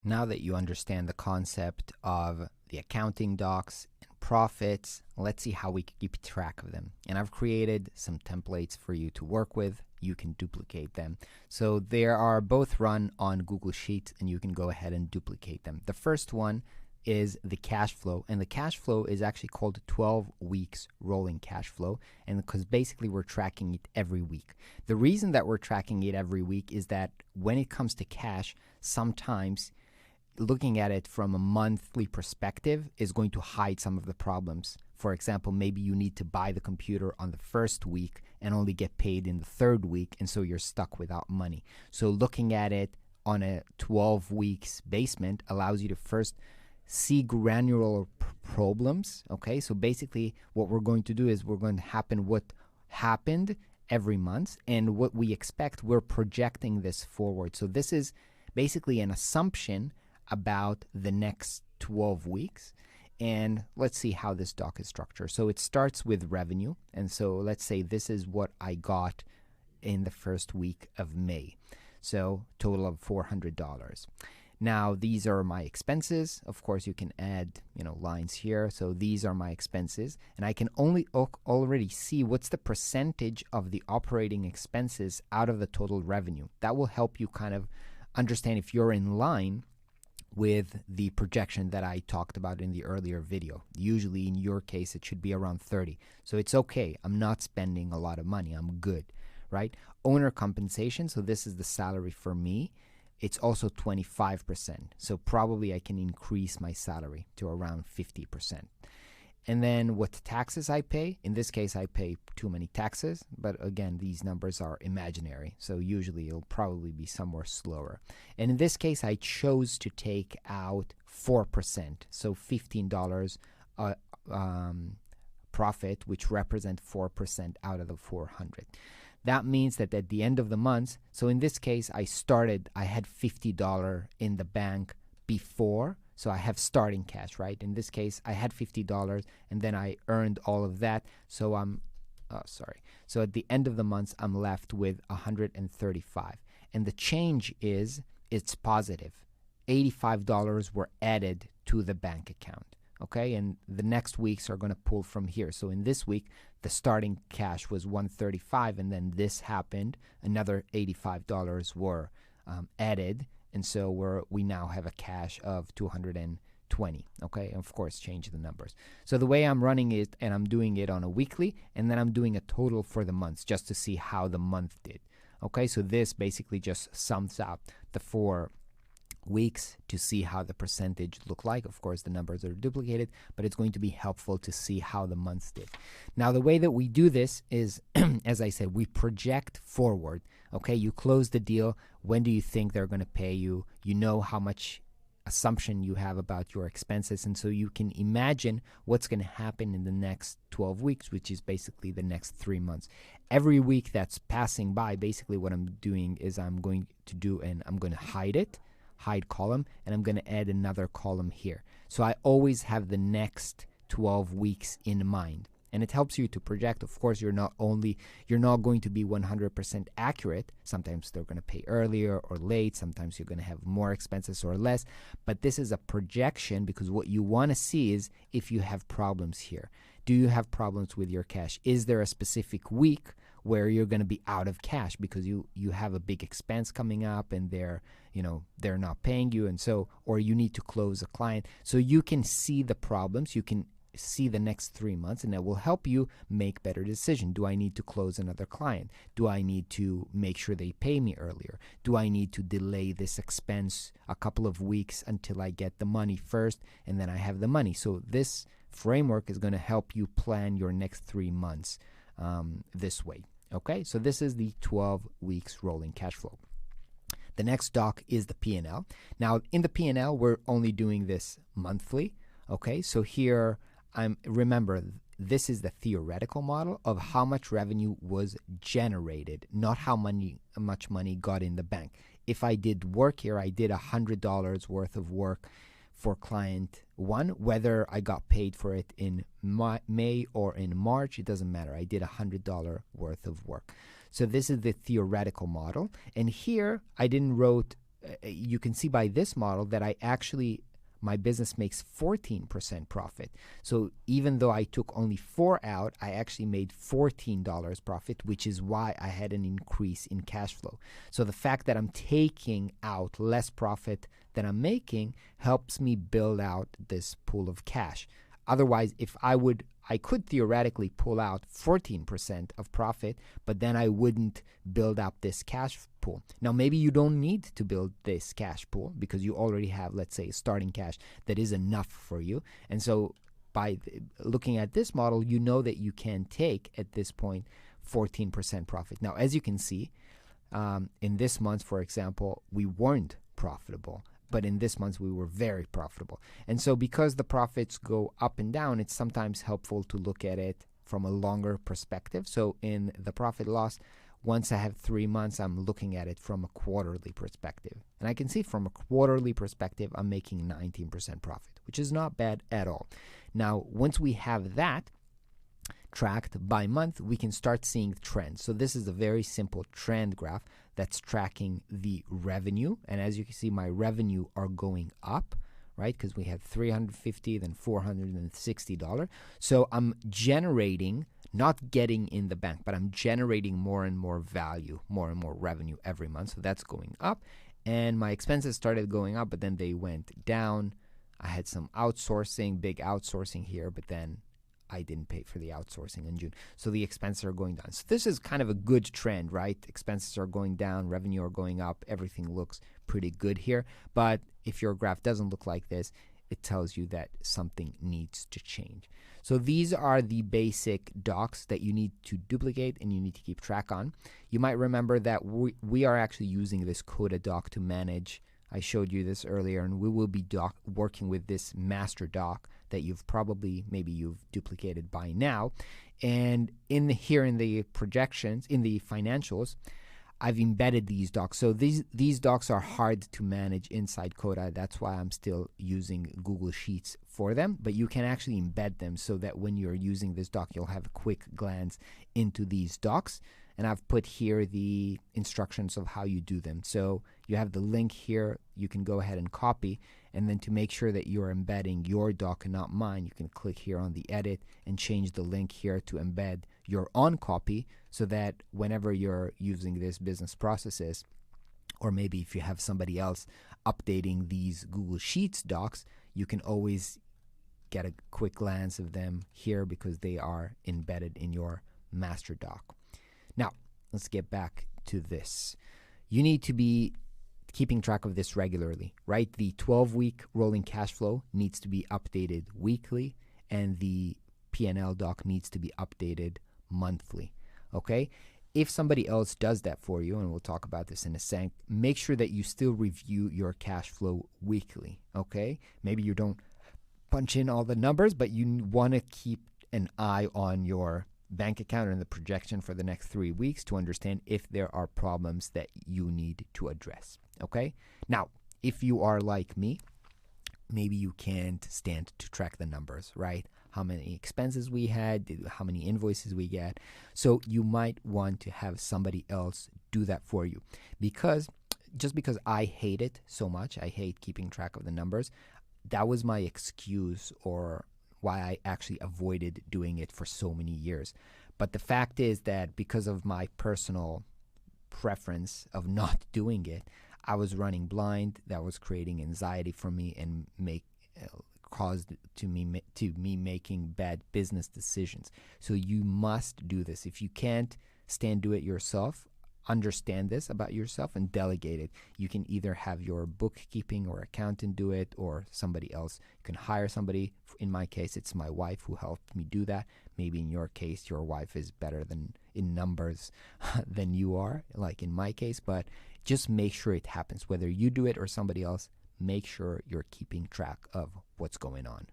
Now that you understand the concept of the accounting docs and profits, let's see how we can keep track of them. And I've created some templates for you to work with. You can duplicate them. So they are both run on Google Sheets, and you can go ahead and duplicate them. The first one is the cash flow, and the cash flow is actually called 12 weeks rolling cash flow, and because basically we're tracking it every week. The reason that we're tracking it every week is that when it comes to cash, sometimes looking at it from a monthly perspective is going to hide some of the problems. For example, maybe you need to buy the computer on the first week and only get paid in the third week, and so you're stuck without money. So looking at it on a 12 weeks basement allows you to first see granular problems. Okay, so basically what we're going to do is we're going to happen what happened every month, and what we expect, we're projecting this forward. So this is basically an assumption about the next 12 weeks. And let's see how this doc is structured. So it starts with revenue. And so let's say this is what I got in the first week of May. So total of $400. Now these are my expenses. Of course, you can add, lines here. So these are my expenses, and I can already see what's the percentage of the operating expenses out of the total revenue. That will help you kind of understand if you're in line with the projection that I talked about in the earlier video. Usually in your case, it should be around 30. So it's okay. I'm not spending a lot of money. I'm good, right? Owner compensation. So this is the salary for me. It's also 25%. So probably I can increase my salary to around 50%. And then what taxes I pay. In this case, I pay too many taxes. But again, these numbers are imaginary. So usually it'll probably be somewhere slower. And in this case, I chose to take out 4%. So $15 profit, which represent 4% out of the 400. That means that at the end of the month, so in this case, I had $50 in the bank before. So I have starting cash, right? In this case, I had $50 and then I earned all of that. So So at the end of the month, I'm left with $135. And the change is, it's positive. $85 were added to the bank account. Okay, and the next weeks are going to pull from here. So in this week, the starting cash was $135, and then this happened. Another $85 were added, and so we now have a cash of $220. Okay, and of course, change the numbers. So the way I'm running it, and I'm doing it on a weekly, and then I'm doing a total for the months just to see how the month did. Okay, so this basically just sums up the 4 weeks to see how the percentage look like. Of course, the numbers are duplicated, but it's going to be helpful to see how the months did. Now, the way that we do this is, as I said, we project forward. Okay, you close the deal. When do you think they're going to pay you? You know how much assumption you have about your expenses, and so you can imagine what's going to happen in the next 12 weeks, which is basically the next 3 months. Every week that's passing by, basically what I'm doing is I'm going to hide column, and I'm going to add another column here. So I always have the next 12 weeks in mind, and it helps you to project. Of course, you're not going to be 100% accurate. Sometimes they're going to pay earlier or late. Sometimes you're going to have more expenses or less, but this is a projection because what you want to see is if you have problems here. Do you have problems with your cash? Is there a specific week where you're going to be out of cash because you have a big expense coming up and they're not paying you, and so, or you need to close a client? So you can see the problems, you can see the next 3 months, and that will help you make better decision. Do I need to close another client? Do I need to make sure they pay me earlier? Do I need to delay this expense a couple of weeks until I get the money first and then I have the money? So this framework is going to help you plan your next 3 months this way. Okay, so this is the 12 weeks rolling cash flow. The next doc is the P&L. Now, in the P&L, we're only doing this monthly. Okay, so here, remember, this is the theoretical model of how much revenue was generated, not how much money got in the bank. If I did work here, I did $100 worth of work for client 1, whether I got paid for it in May or in March, it doesn't matter. I did $100 worth of work. So this is the theoretical model. And here I didn't wrote you can see by this model that my business makes 14% profit. So even though I took only 4 out, I actually made $14 profit, which is why I had an increase in cash flow. So the fact that I'm taking out less profit than I'm making helps me build out this pool of cash. Otherwise, if I could theoretically pull out 14% of profit, but then I wouldn't build up this cash pool. Now, maybe you don't need to build this cash pool because you already have, let's say, starting cash that is enough for you. And so by looking at this model, you know that you can take, at this point, 14% profit. Now, as you can see, in this month, for example, we weren't profitable. But in this month, we were very profitable. And so because the profits go up and down, it's sometimes helpful to look at it from a longer perspective. So in the profit loss, once I have 3 months, I'm looking at it from a quarterly perspective. And I can see from a quarterly perspective, I'm making 19% profit, which is not bad at all. Now, once we have that tracked by month, we can start seeing trends. So this is a very simple trend graph that's tracking the revenue. And as you can see, my revenue are going up, right? Because we had $350, then $460. So I'm generating, not getting in the bank, but I'm generating more and more value, more and more revenue every month. So that's going up. And my expenses started going up, but then they went down. I had some outsourcing, big outsourcing here, but then I didn't pay for the outsourcing in June. So the expenses are going down. So this is kind of a good trend, right? Expenses are going down, revenue are going up. Everything looks pretty good here. But if your graph doesn't look like this, it tells you that something needs to change. So these are the basic docs that you need to duplicate and you need to keep track on. You might remember that we are actually using this Coda doc to manage. I showed you this earlier, and we will be working with this master doc that maybe you've duplicated by now. And here in the projections, in the financials, I've embedded these docs. So these docs are hard to manage inside Coda. That's why I'm still using Google Sheets for them. But you can actually embed them so that when you're using this doc, you'll have a quick glance into these docs. And I've put here the instructions of how you do them. So you have the link here. You can go ahead and copy. And then to make sure that you're embedding your doc and not mine, you can click here on the edit and change the link here to embed your own copy, so that whenever you're using this business processes, or maybe if you have somebody else updating these Google Sheets docs, you can always get a quick glance of them here because they are embedded in your master doc. Now, let's get back to this. You need to be keeping track of this regularly, right? The 12-week rolling cash flow needs to be updated weekly, and the P&L doc needs to be updated monthly, okay? If somebody else does that for you, and we'll talk about this in a sec, make sure that you still review your cash flow weekly, okay? Maybe you don't punch in all the numbers, but you want to keep an eye on your bank account and the projection for the next 3 weeks to understand if there are problems that you need to address, okay? Now, if you are like me, maybe you can't stand to track the numbers, right? How many expenses we had, how many invoices we get. So you might want to have somebody else do that for you. Because I hate it so much, I hate keeping track of the numbers, that was my excuse, or why I actually avoided doing it for so many years. But the fact is that because of my personal preference of not doing it, I was running blind. That was creating anxiety for me and caused to me making bad business decisions. So you must do this. If you can't do it yourself, understand this about yourself and delegate it. You can either have your bookkeeping or accountant do it, or somebody else. You can hire somebody. In my case, it's my wife who helped me do that. Maybe in your case, your wife is better in numbers than you are, like in my case. But just make sure it happens. Whether you do it or somebody else, make sure you're keeping track of what's going on.